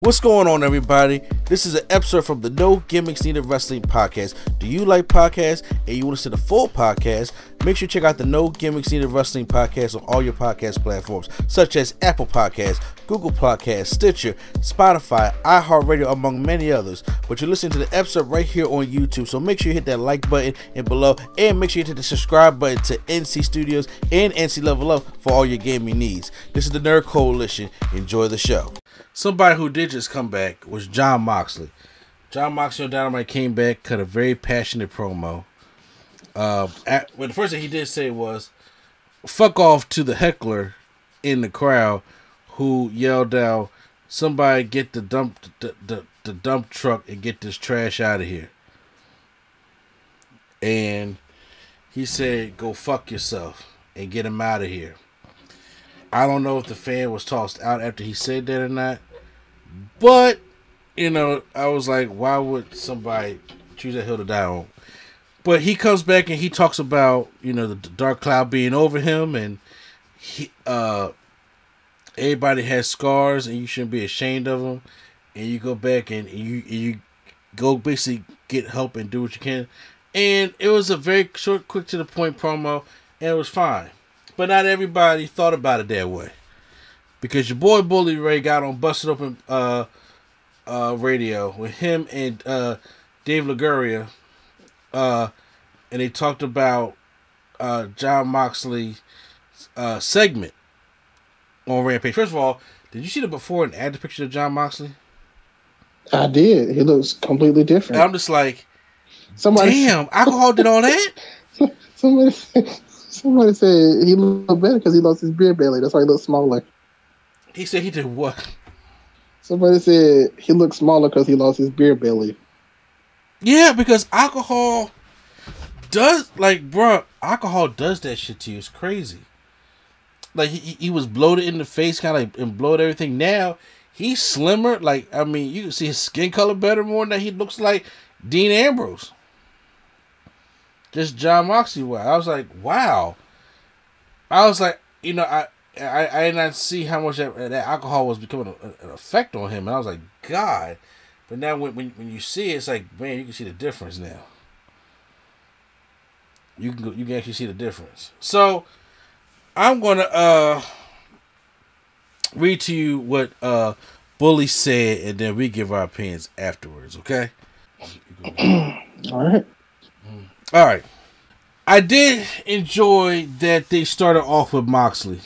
What's going on, everybody? This is an episode from the No Gimmicks Needed Wrestling podcast. Do you like podcasts and you want to see the full podcast? Make sure you check out the No Gimmicks Needed Wrestling podcast on all your podcast platforms, such as Apple Podcasts, Google Podcasts, Stitcher, Spotify, iHeartRadio, among many others. But you're listening to the episode right here on YouTube, so make sure you hit that like button and below, and make sure you hit the subscribe button to NC Studios and NC Level Up for all your gaming needs. This is the Nerd Coalition. Enjoy the show. Somebody who did just come back was Jon Moxley. Jon Moxley on Dynamite came back, cut a very passionate promo. Well, the first thing he did say was, "Fuck off" to the heckler in the crowd who yelled out, "Somebody get the dump truck and get this trash out of here." And he said, "Go fuck yourself and get him out of here." I don't know if the fan was tossed out after he said that or not. But, I was like, why would somebody choose that hill to die on? But he comes back and he talks about, the dark cloud being over him, and everybody has scars and you shouldn't be ashamed of them. And you go back and you go basically get help and do what you can. And it was a very short, quick to the point promo, and it was fine. But not everybody thought about it that way. Because your boy Bully Ray got on Busted Open radio with him and Dave Liguria. And they talked about Jon Moxley's segment on Rampage. First of all, did you see the before and after picture of Jon Moxley? I did. He looks completely different. And I'm just like, damn, alcohol did all that? Somebody said he looked better because he lost his beer belly. That's why he looked smaller. He said he did what? Somebody said he looked smaller because he lost his beer belly. Yeah, because alcohol does, alcohol does that shit to you. It's crazy. Like, he was bloated in the face, and bloated everything. Now, he's slimmer. You can see his skin color better more than he looks like Dean Ambrose. Just Jon Moxley. I was like, wow. I was like, I did not see how much that alcohol was becoming an effect on him. And I was like, God. But now when you see it, it's like, man, you can see the difference now. You can actually see the difference. So I'm gonna read to you what Bully said, and then we give our opinions afterwards. Okay. All right. I did enjoy that they started off with Moxley.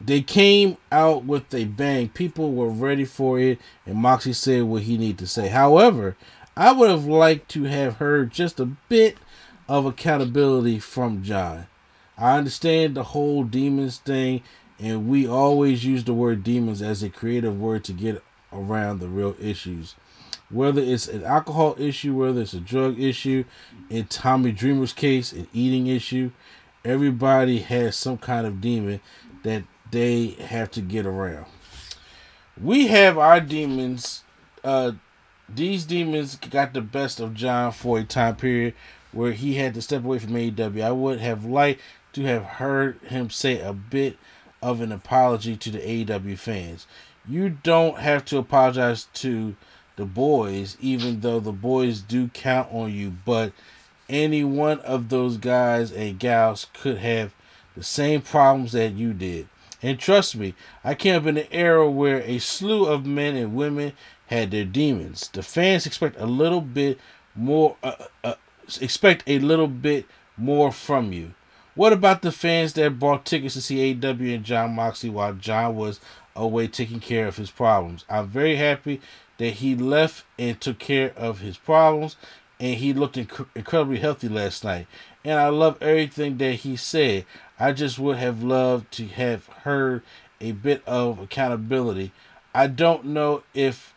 They came out with a bang. People were ready for it, and Moxley said what he needed to say. However, I would have liked to have heard just a bit of accountability from Jon. I understand the whole demons thing, and we always use the word demons as a creative word to get around the real issues. Whether it's an alcohol issue, whether it's a drug issue, in Tommy Dreamer's case, an eating issue, everybody has some kind of demon that they have to get around. We have our demons. These demons got the best of Jon for a time period where he had to step away from AEW. I would have liked to have heard him say a bit of an apology to the AEW fans. You don't have to apologize to the boys, even though the boys do count on you, but any one of those guys and gals could have the same problems that you did. And trust me, I came up in an era where a slew of men and women had their demons. The fans expect a little bit more. Expect a little bit more from you. What about the fans that bought tickets to see AEW and Jon Moxley while Jon was away taking care of his problems? I'm very happy that he left and took care of his problems, and he looked incredibly healthy last night. And I love everything that he said. I just would have loved to have heard a bit of accountability. I don't know if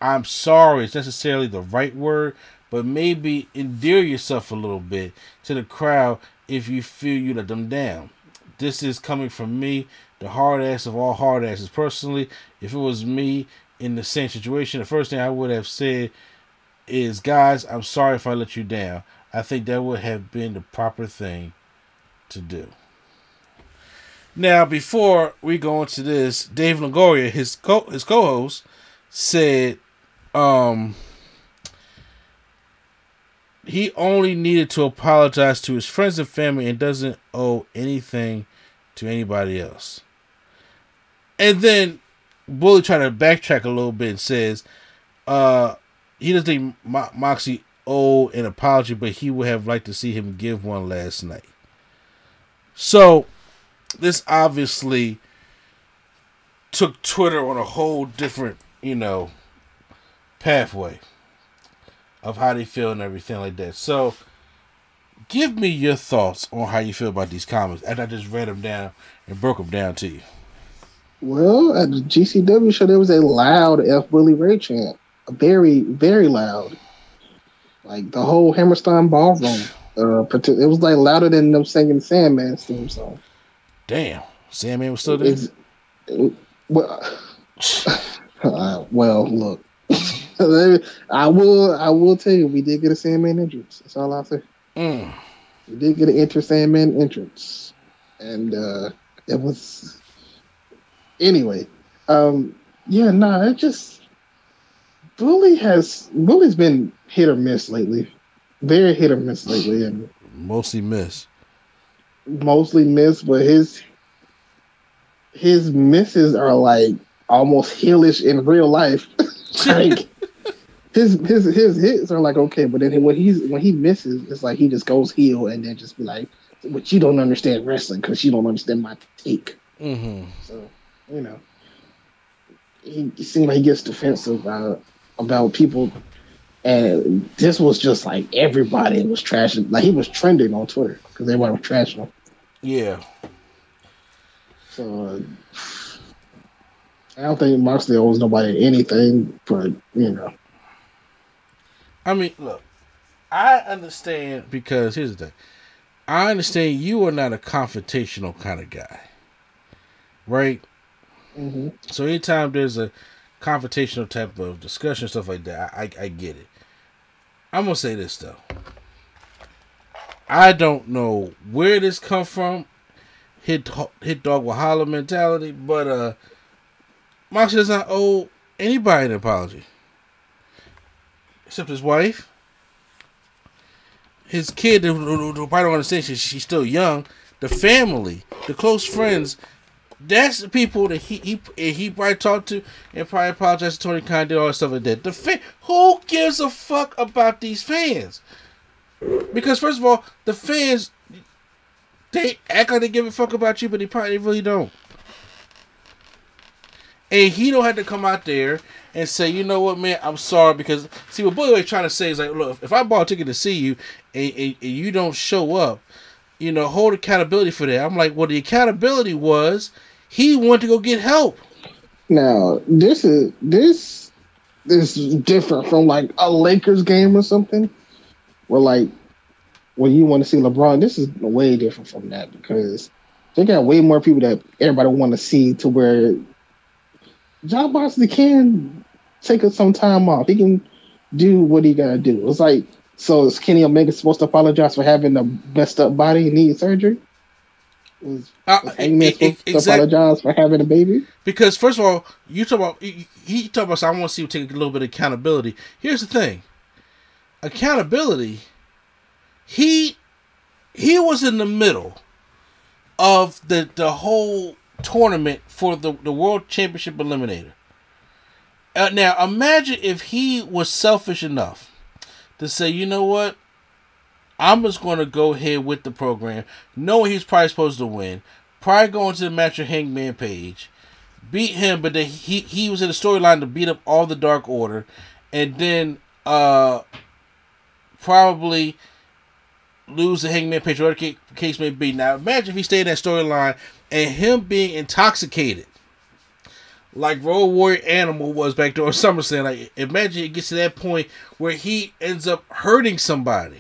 I'm sorry is necessarily the right word, but maybe endear yourself a little bit to the crowd if you feel you let them down. This is coming from me, the hard ass of all hard asses. Personally, if it was me in the same situation, the first thing I would have said is, guys, I'm sorry if I let you down. I think that would have been the proper thing to do. Now, before we go into this, Dave Longoria, his co-host, said he only needed to apologize to his friends and family and doesn't owe anything to anybody else. And then Bully tried to backtrack a little bit and says he doesn't think Moxie owed an apology, but he would have liked to see him give one last night. So this obviously took Twitter on a whole different, pathway of how they feel and everything like that. So give me your thoughts on how you feel about these comments after I just read them down and broke them down to you. Well, at the GCW show, there was a loud F Bully Ray chant. A very, very loud. Like the whole Hammerstein ballroom. It was like louder than them singing Sandman's theme song. Damn. Sandman was still there? Well, look. I will tell you, we did get a Sandman entrance. That's all I'll say. We did get an Sandman entrance. And it was... Anyway. It just... Bully's been hit or miss lately. Very hit or miss lately. And mostly miss, but his misses are like almost heelish in real life. Like his hits are like okay, but then when he misses, it's like he just goes heel and then just be like, "But you don't understand wrestling because you don't understand my take." Mm-hmm. So he seems like he gets defensive about people, and this was just like everybody was trashing. Like he was trending on Twitter because everybody was trashing him. Yeah. So I don't think Moxley owes nobody anything, but I mean, look, I understand because here's the thing. I understand you are not a confrontational kind of guy, right? Mm-hmm. So anytime there's a confrontational type of discussion, stuff like that, I get it. I'm gonna say this though. I don't know where this come from. Hit dog will holler mentality, but Moxley does not owe anybody an apology. Except his wife. His kid, who probably don't understand, she's still young. The family, the close friends, that's the people that he probably talked to and probably apologized to Tony Khan, did all that stuff like that. Who gives a fuck about these fans? Because first of all, the fans, they act like they give a fuck about you, but they probably really don't. And he don't have to come out there and say, you know what, man, I'm sorry. Because, see, what Bully trying to say is like, look, if I bought a ticket to see you and you don't show up, hold accountability for that. I'm like, well, the accountability was he wanted to go get help. Now, this is different from like a Lakers game or something. Where like, when you want to see LeBron, this is way different from that because they got way more people that everybody want to see to where Jon Moxley can take some time off. He can do what he gotta do. It's like, so is Kenny Omega supposed to apologize for having a messed up body and need surgery? Was Hangman supposed to apologize for having a baby? Because first of all, he talk about. So I want to see you take a little bit of accountability. Here's the thing: accountability. He was in the middle of the whole tournament for the World Championship Eliminator. Now, imagine if he was selfish enough to say, you know what? I'm just going to go ahead with the program, knowing he's probably supposed to win, probably going to the match with Hangman Page, beat him, but then he was in the storyline to beat up all the Dark Order, and then probably lose the Hangman Page, whatever the case may be. Now, imagine if he stayed in that storyline and him being intoxicated like Road Warrior Animal was back during SummerSlam. Like, imagine it gets to that point where he ends up hurting somebody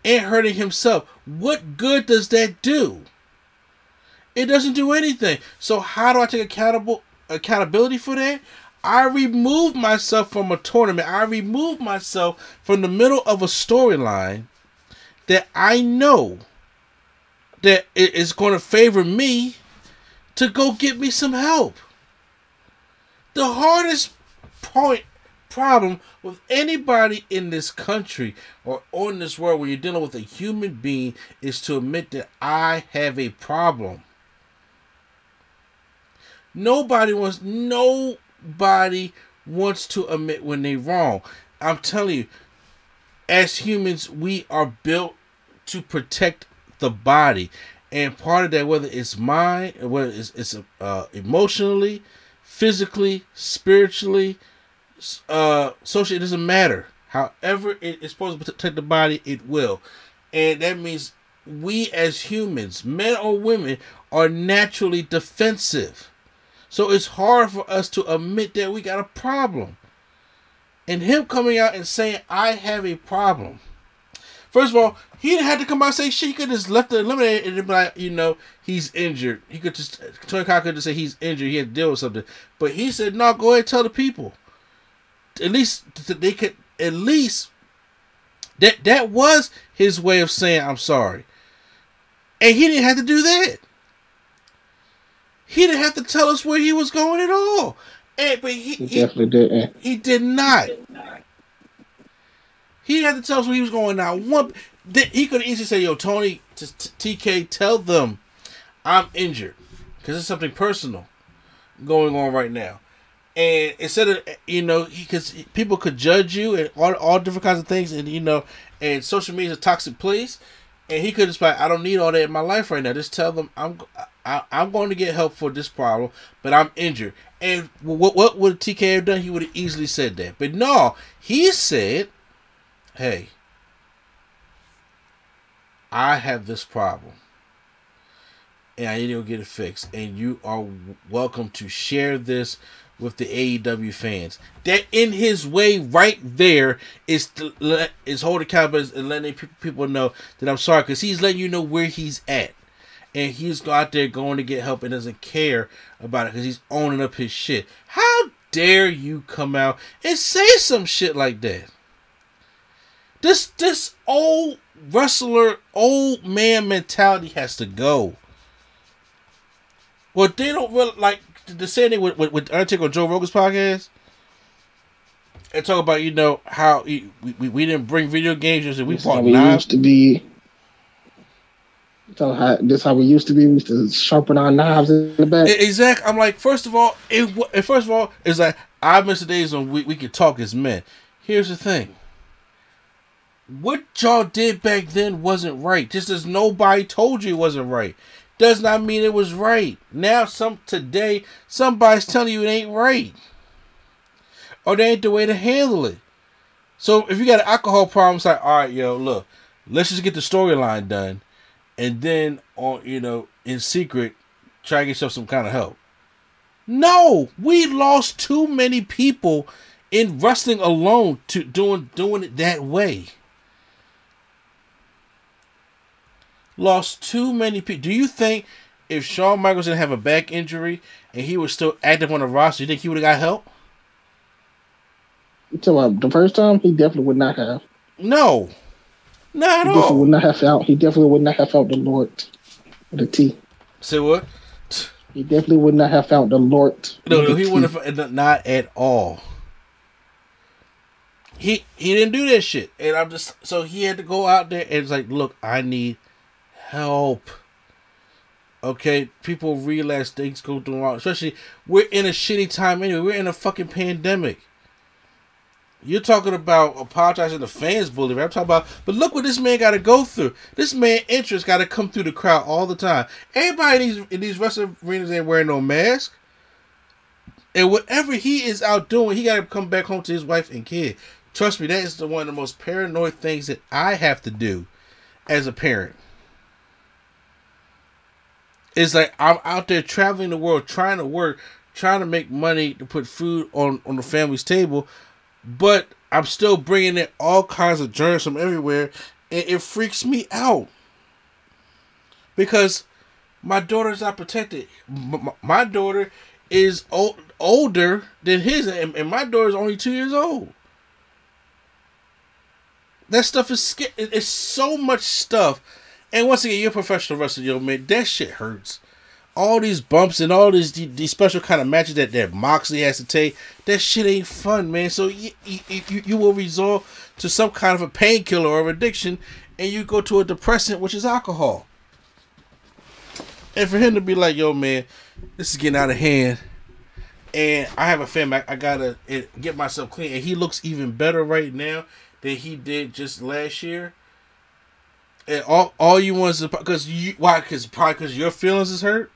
and hurting himself. What good does that do? It doesn't do anything. So how do I take accountability for that? I remove myself from a tournament. I remove myself from the middle of a storyline that I know that it is going to favor me to go get me some help. The hardest problem with anybody in this country or on this world when you're dealing with a human being is to admit that I have a problem. Nobody wants to admit when they're wrong. I'm telling you, as humans, we are built to protect the body. And part of that, whether it's mind, whether it's emotionally, physically, spiritually, socially, it doesn't matter. However it is supposed to protect the body, it will. And that means we as humans, men or women, are naturally defensive. So it's hard for us to admit that we got a problem. And him coming out and saying, I have a problem. First of all, he didn't have to come out and say shit. He could have just left it eliminated and be like, he's injured. He could just, Tony Khan could just say he's injured. He had to deal with something. But he said, no, go ahead and tell the people. At least they could, that was his way of saying, I'm sorry. And he didn't have to do that. He didn't have to tell us where he was going at all. But he definitely didn't. He did not. He didn't have to tell us where he was going now. He could have easily said, yo, Tony, TK, tell them I'm injured. Because it's something personal going on right now. And instead of, because people could judge you and all different kinds of things. And, and social media is a toxic place. And he could just be like, I don't need all that in my life right now. Just tell them I'm going to get help for this problem, but I'm injured. And what would TK have done? He would have easily said that. But no, he said, hey, I have this problem. And I need to go get it fixed. And you are welcome to share this with the AEW fans. That in his way right there is holding accountability and letting people know that I'm sorry. Because he's letting you know where he's at. And he's out there going to get help and doesn't care about it because he's owning up his shit. How dare you come out and say some shit like that? This old wrestler, old man mentality has to go. Well, they don't really like the same thing with Undertaker on Joe Rogan's podcast. And talk about, how we didn't bring video games and we bought knives. Used to be. This how we used to be. We used to sharpen our knives in the back. Exactly. I'm like, first of all, it's like I miss the days when we could talk as men. Here's the thing. What y'all did back then wasn't right. Just as nobody told you it wasn't right, does not mean it was right. Now, today, somebody's telling you it ain't right, or they ain't the way to handle it. So if you got an alcohol problem, it's like, all right, look, let's just get the storyline done. And then, in secret, try to get yourself some kind of help. No, we lost too many people in wrestling alone to doing it that way. Lost too many people. Do you think if Shawn Michaels didn't have a back injury and he was still active on the roster, you think he would have got help? So the first time, he definitely would not have. No. Not at all. He definitely would not have felt the Lord with a T. Say what? He definitely would not have felt the Lord. No, he wouldn't have. Not at all. He didn't do that shit, and so he had to go out there and it's like, look, I need help. Okay, people realize things go through wrong. Especially, we're in a shitty time anyway. We're in a fucking pandemic. You're talking about apologizing to fans, bully. I'm talking about, but look what this man got to go through. This man interest got to come through the crowd all the time. Everybody in these wrestling arenas ain't wearing no mask. And whatever he is out doing, he got to come back home to his wife and kid. Trust me, that is one of the most paranoid things that I have to do as a parent. It's like I'm out there traveling the world, trying to work, trying to make money to put food on the family's table. But I'm still bringing in all kinds of germs from everywhere, and it freaks me out. Because my daughter's not protected. My daughter is older than his, and my daughter's only 2 years old. That stuff is scary. It's so much stuff. And once again, you're a professional wrestler, man. That shit hurts. all these bumps and all these special kind of matches that Moxley has to take, that shit ain't fun, man. So you will resort to some kind of a painkiller or addiction, and you go to a depressant, which is alcohol. And for him to be like, yo, man, this is getting out of hand, and I have a family, I gotta get myself clean, and he looks even better right now than he did just last year. And all you want is why? Because your feelings is hurt.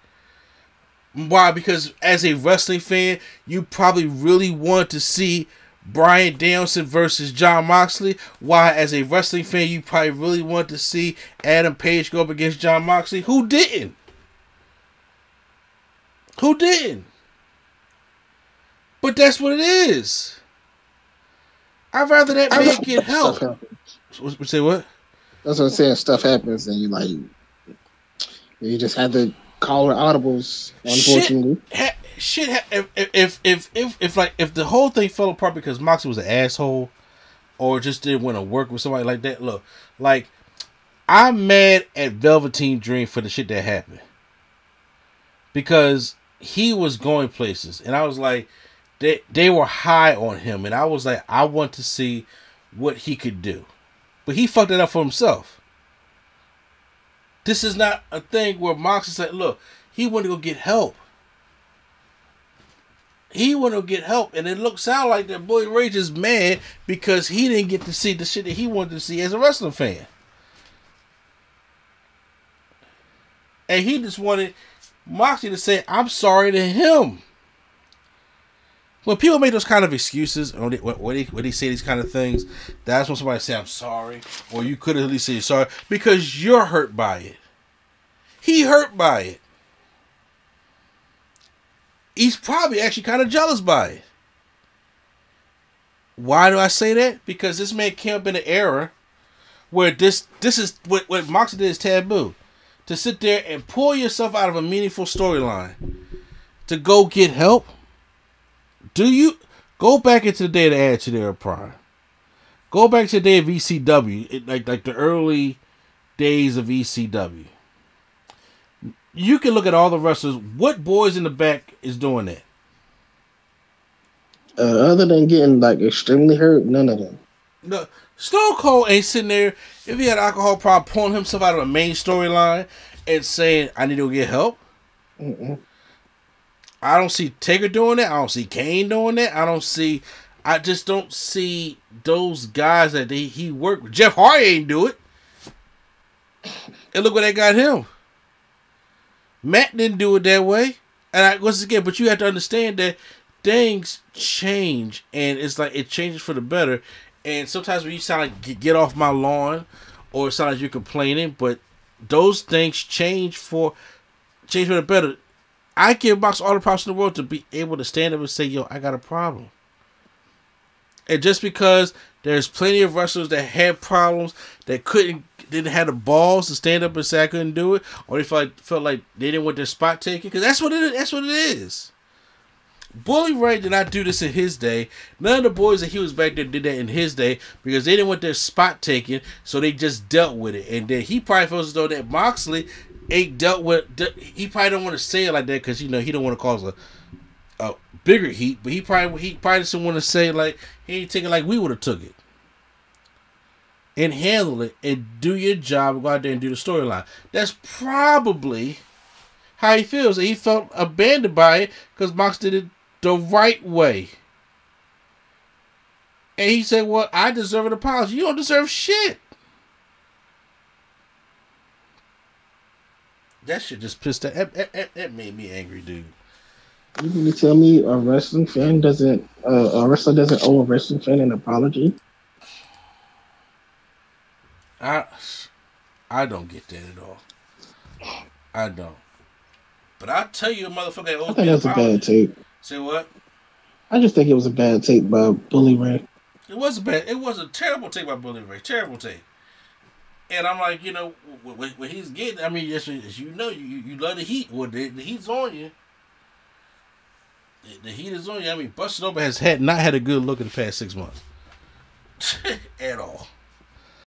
Why? Because as a wrestling fan, you probably really want to see Bryan Danielson versus Jon Moxley. Why? As a wrestling fan, you probably really want to see Adam Page go up against Jon Moxley. Who didn't? Who didn't? But that's what it is. I'd rather that man get help. Say what? That's what I'm saying. Stuff happens, and you just had to call her audibles. Unfortunately, if the whole thing fell apart because Moxley was an asshole, or just didn't want to work with somebody like that. Look, like, I'm mad at Velveteen Dream for the shit that happened because he was going places, and I was like, they were high on him, and I was like, I want to see what he could do. But he fucked it up for himself. This is not a thing where Moxley said, look, he wanted to go get help. He wanted to get help. And it sound like that Bully Rage is mad because he didn't get to see the shit that he wanted to see as a wrestling fan. And he just wanted Moxley to say, I'm sorry to him. When people make those kind of excuses, when they say these kind of things, that's when somebody say, I'm sorry. Or you could at least say sorry. Because you're hurt by it. He hurt by it. He's probably actually kind of jealous by it. Why do I say that? Because this man came up in an era where this is what Moxley did is taboo. To sit there and pull yourself out of a meaningful storyline. To go get help. Do you go back into the day of the Attitude Era Prime? Go back to the day of ECW, like the early days of ECW. You can look at all the wrestlers. What boys in the back is doing that? Other than getting like extremely hurt, none of them. No, Stone Cold ain't sitting there if he had an alcohol problem, pulling himself out of a main storyline and saying, "I need to go get help." Mm-mm. I don't see Taker doing that. I don't see Kane doing that. I just don't see those guys that he worked with. Jeff Hardy ain't do it. And look what that got him. Matt didn't do it that way. And once again, but you have to understand that things change. And it's like it changes for the better. And sometimes when you sound like get off my lawn, or it sounds like you're complaining, but those things change for the better. I give Mox all the props in the world to be able to stand up and say, yo, I got a problem. And just because there's plenty of wrestlers that had problems that didn't have the balls to stand up and say I couldn't do it, or they felt like they didn't want their spot taken, because that's what it is. That's what it is. Bully Ray did not do this in his day. None of the boys that he was back there did that in his day because they didn't want their spot taken, so they just dealt with it. And then he probably feels as though that Moxley ain't dealt with. He probably don't want to say it like that because he don't want to cause a bigger heat. But he probably doesn't want to say like he ain't taking like we would have took it and handle it and do your job and go out there and do the storyline. That's probably how he feels. And he felt abandoned by it because Mox did it the right way. And he said, "Well, I deserve an apology." You don't deserve shit. That shit just pissed off. That made me angry, dude. You mean to tell me a wrestler doesn't owe a wrestling fan an apology? I don't get that at all. I don't. But I tell you, a motherfucker owes me an apology. I think that's a bad take. Say what? I just think it was a bad take by Bully Ray. It was a terrible take by Bully Ray. Terrible take. And I'm like, when he's getting, I mean, as you know, you love the heat. Well, the heat's on you. The heat is on you. I mean, Busted Open has not had a good look in the past 6 months. At all.